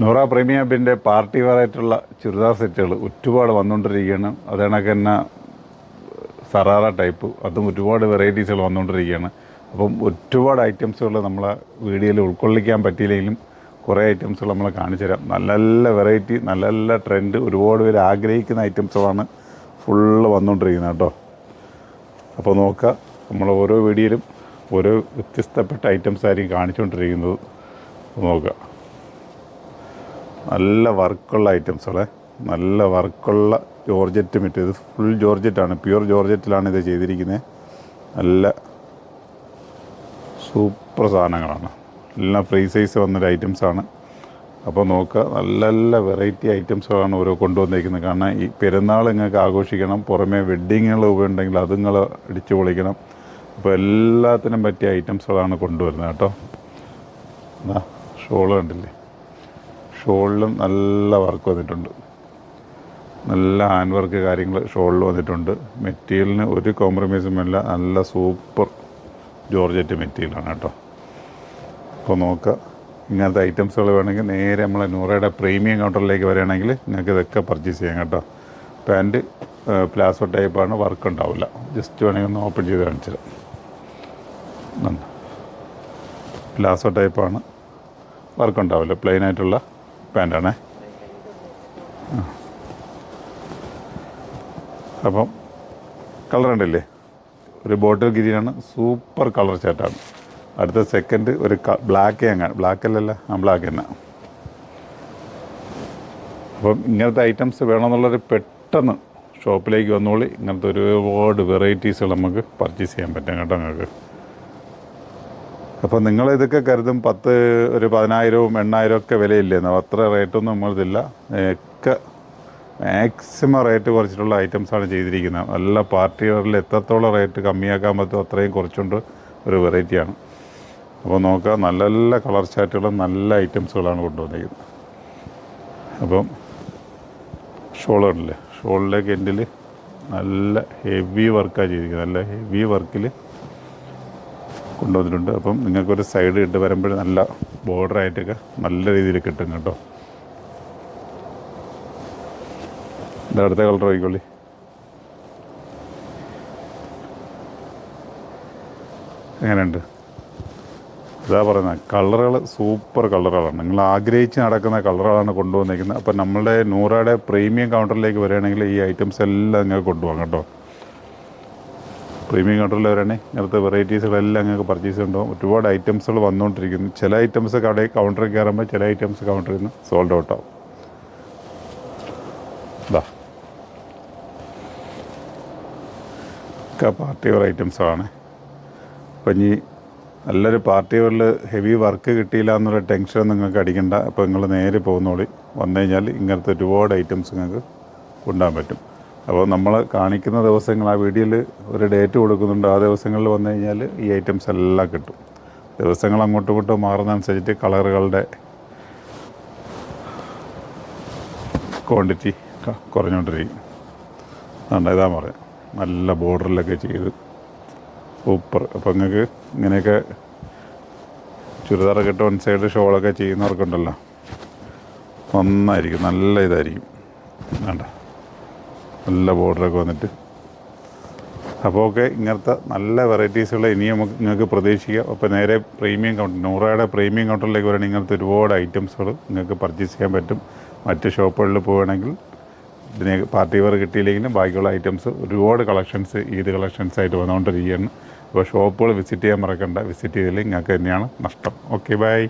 Noora premium പിന്നെ party വെയറായിട്ടുള്ള churidar സെറ്റുകൾ ഒരുപാട് വന്നുകൊണ്ടിരിക്കുകയാണ്. അത് കണക്ക് തന്നെ സറാറ ടൈപ്പ് അതും ഒരുപാട് വെറൈറ്റീസുകൾ വന്നുകൊണ്ടിരിക്കുകയാണ്. അപ്പം ഒരുപാട് ഐറ്റംസുകൾ നമ്മളെ വീഡിയോയിൽ ഉൾക്കൊള്ളിക്കാൻ പറ്റിയില്ലെങ്കിലും കുറേ ഐറ്റംസുകൾ നമ്മൾ കാണിച്ചു തരാം. നല്ല നല്ല വെറൈറ്റി, നല്ല നല്ല ട്രെൻഡ്, ഒരുപാട് പേര് ആഗ്രഹിക്കുന്ന ഐറ്റംസുകളാണ് ഫുള്ള് വന്നുകൊണ്ടിരിക്കുന്നത് കേട്ടോ. അപ്പോൾ നോക്കുക, നമ്മൾ ഓരോ വീഡിയോയിലും ഓരോ വ്യത്യസ്തപ്പെട്ട ഐറ്റംസ് ആയിരിക്കും കാണിച്ചുകൊണ്ടിരിക്കുന്നത്. നോക്കുക, നല്ല വർക്കുള്ള ഐറ്റംസുകളെ, നല്ല വർക്കുള്ള ജോർജറ്റ് മെറ്റീരിയൽ. ഇത് ഫുൾ ജോർജറ്റാണ്, പ്യുവർ ജോർജറ്റിലാണ് ഇത് ചെയ്തിരിക്കുന്നത്. നല്ല സൂപ്പർ സാധനങ്ങളാണ്, എല്ലാം ഫ്രീ സൈസ് വന്നൊരു ഐറ്റംസാണ്. അപ്പോൾ നോക്കുക, നല്ല നല്ല വെറൈറ്റി ഐറ്റംസുകളാണ് ഓരോ കൊണ്ടുവന്നിരിക്കുന്നത്. കാരണം ഈ പെരുന്നാൾ നിങ്ങൾക്ക് ആഘോഷിക്കണം, പുറമേ വെഡ്ഡിങ്ങുകൾ ഉണ്ടെങ്കിൽ അത് നിങ്ങൾ അടിച്ചു പൊളിക്കണം. അപ്പോൾ എല്ലാത്തിനും പറ്റിയ ഐറ്റംസുകളാണ് കൊണ്ടുവരുന്നത് കേട്ടോ. എന്നാ ഷോൾ കണ്ടില്ലേ, ഷോളിലും നല്ല വർക്ക് വന്നിട്ടുണ്ട്, നല്ല ഹാൻഡ് വർക്ക് കാര്യങ്ങൾ ഷോളിൽ വന്നിട്ടുണ്ട്. മെറ്റീരിയലിന് ഒരു കോംപ്രമൈസും ഇല്ല, നല്ല സൂപ്പർ ജോർജറ്റ് മെറ്റീരിയലാണ് കേട്ടോ. അപ്പോൾ നോക്കുക, ഇങ്ങനത്തെ ഐറ്റംസുകൾ വേണമെങ്കിൽ നേരെ നമ്മളെ നൂറയുടെ പ്രീമിയം കൗണ്ടറിലേക്ക് വരികയാണെങ്കിൽ നിങ്ങൾക്ക് ഇതൊക്കെ പർച്ചേസ് ചെയ്യാം കേട്ടോ. പാൻറ്റ് പ്ലാസോ ടൈപ്പാണ്, വർക്ക് ഉണ്ടാവില്ല. ജസ്റ്റ് വേണമെങ്കിൽ ഒന്ന് ഓപ്പൺ ചെയ്ത് കാണിച്ചു തരാം. പ്ലാസോ ടൈപ്പാണ്, വർക്ക് ഉണ്ടാവില്ല, പ്ലെയിൻ ആയിട്ടുള്ള പാൻറ്റാണേ. അപ്പം കളർ ഉണ്ടല്ലേ, ഒരു ബോട്ടിൽ ഗ്രീനാണ്, സൂപ്പർ കളർ ചാറ്റാണ്. അടുത്ത സെക്കൻഡ് ഒരു ബ്ലാക്ക് അല്ലല്ല ബ്ലാക്ക് തന്നെ. അപ്പം ഇങ്ങനത്തെ ഐറ്റംസ് വേണമെന്നുള്ളൊരു പെട്ടെന്ന് ഷോപ്പിലേക്ക് വന്നോളി. ഇങ്ങനത്തെ ഒരുപാട് വെറൈറ്റീസുകൾ നമുക്ക് പർച്ചേസ് ചെയ്യാൻ പറ്റും കേട്ടോ നിങ്ങൾക്ക്. അപ്പോൾ നിങ്ങളിതൊക്കെ കരുതും ഒരു 10,000 8,000 ഒക്കെ വിലയില്ലേന്നോ, അത്ര റേറ്റൊന്നും നമ്മളിതില്ല. ഒക്കെ മാക്സിമം റേറ്റ് കുറച്ചിട്ടുള്ള ഐറ്റംസാണ് ചെയ്തിരിക്കുന്നത്. നല്ല പാർട്ടി വെയറിൽ എത്രത്തോളം റേറ്റ് കമ്മിയാക്കാൻ പറ്റുമോ അത്രയും കുറച്ചുകൊണ്ട് ഒരു വെറൈറ്റിയാണ്. അപ്പോൾ നോക്കുക, നല്ല നല്ല കളർ ചാറ്റുകളും നല്ല ഐറ്റംസുകളാണ് കൊണ്ടുവന്നിരിക്കുന്നത്. അപ്പം ഷോളുണ്ടല്ലേ, ഷോളിലേക്ക് എൻഡിൽ നല്ല ഹെവി വർക്കാണ് ചെയ്തിരിക്കുന്നത്, നല്ല ഹെവി വർക്കിൽ കൊണ്ടുവന്നിട്ടുണ്ട്. അപ്പം നിങ്ങൾക്കൊരു സൈഡ് ഇട്ട് വരുമ്പോൾ നല്ല ബോർഡറായിട്ടൊക്കെ നല്ല രീതിയിൽ കിട്ടും കേട്ടോ. ഇത് അടുത്ത കളർ നോക്കിക്കോളി. എങ്ങനെയുണ്ട്? ഇതാ പറയുന്നത്, കളറുകൾ സൂപ്പർ കളറുകളാണ്, നിങ്ങൾ ആഗ്രഹിച്ച് നടക്കുന്ന കളറുകളാണ് കൊണ്ടുവന്നിരിക്കുന്നത്. അപ്പം നമ്മളുടെ നൂറയുടെ പ്രീമിയം കൗണ്ടറിലേക്ക് വരികയാണെങ്കിൽ ഈ ഐറ്റംസ് എല്ലാം നിങ്ങൾക്ക് കൊണ്ടുപോകാം കേട്ടോ. പ്രീമിയം കൗണ്ടറിൽ വരികയാണെങ്കിൽ ഇങ്ങനത്തെ വെറൈറ്റീസുകളെല്ലാം നിങ്ങൾക്ക് പർച്ചേസ് ഉണ്ടാകും. ഒരുപാട് ഐറ്റംസുകൾ വന്നുകൊണ്ടിരിക്കുന്നു. ചില ഐറ്റംസ് കൗണ്ടറിൽ കയറുമ്പോൾ ചില ഐറ്റംസ് കൗണ്ടറിൽ നിന്ന് സോൾഡ് ഔട്ട് ആവും. ഇതാ ഒക്കെ പാർട്ടി വെയർ ഐറ്റംസാണ്. അപ്പം ഇനി നല്ലൊരു പാർട്ടി വെയറിൽ ഹെവി വർക്ക് കിട്ടിയില്ല എന്നൊരു ടെൻഷൻ നിങ്ങൾക്ക് അടിക്കണ്ട. അപ്പോൾ നിങ്ങൾ നേരെ പോകുന്നോളി, വന്നു കഴിഞ്ഞാൽ ഇങ്ങനത്തെ ഒരുപാട് ഐറ്റംസ് നിങ്ങൾക്ക് കൊണ്ടുപോകാൻ പറ്റും. അപ്പോൾ നമ്മൾ കാണിക്കുന്ന ദിവസങ്ങൾ ആ വീഡിയോയിൽ ഒരു ഡേറ്റ് കൊടുക്കുന്നുണ്ട്. ആ ദിവസങ്ങളിൽ വന്നു കഴിഞ്ഞാൽ ഈ ഐറ്റംസ് എല്ലാം കിട്ടും. ദിവസങ്ങൾ അങ്ങോട്ടും ഇങ്ങോട്ടും മാറുന്നതനുസരിച്ചിട്ട് കളറുകളുടെ ക്വാണ്ടിറ്റി കുറഞ്ഞുകൊണ്ടിരിക്കും. അതുകൊണ്ട് ഇതാ പറയാം, നല്ല ബോർഡറിലൊക്കെ ചെയ്ത് സൂപ്പർ. അപ്പോൾ നിങ്ങൾക്ക് ഇങ്ങനെയൊക്കെ ചുരിദാറൊക്കെ ഇട്ട് 1 സൈഡ് ഷോളൊക്കെ ചെയ്യുന്നവർക്കുണ്ടല്ലോ, നന്നായിരിക്കും, നല്ല ഇതായിരിക്കും. വേണ്ട നല്ല ബോർഡറൊക്കെ വന്നിട്ട്. അപ്പോൾ ഓക്കെ, ഇങ്ങനത്തെ നല്ല വെറൈറ്റീസുകൾ ഇനിയും നിങ്ങൾക്ക് പ്രതീക്ഷിക്കാം. അപ്പോൾ നേരെ പ്രീമിയം കൗണ്ടർ, നൂറയുടെ പ്രീമിയം കൗണ്ടറിലേക്ക് വരികയാണെങ്കിൽ ഇങ്ങനത്തെ ഒരുപാട് ഐറ്റംസുകൾ നിങ്ങൾക്ക് പർച്ചേസ് ചെയ്യാൻ പറ്റും. മറ്റ് ഷോപ്പുകളിൽ പോവുകയാണെങ്കിൽ ഇതിന് പാർട്ടി വെയർ കിട്ടിയില്ലെങ്കിലും ബാക്കിയുള്ള ഐറ്റംസ് ഒരുപാട് കളക്ഷൻസ് ഈദ് കളക്ഷൻസായിട്ട് വന്നുകൊണ്ടിരിക്കുകയാണ്. അപ്പോൾ ഷോപ്പുകൾ വിസിറ്റ് ചെയ്യാൻ മറക്കണ്ട, വിസിറ്റ് ചെയ്തില്ലെങ്കിൽ നിങ്ങൾക്ക് തന്നെയാണ് നഷ്ടം. Okay, by.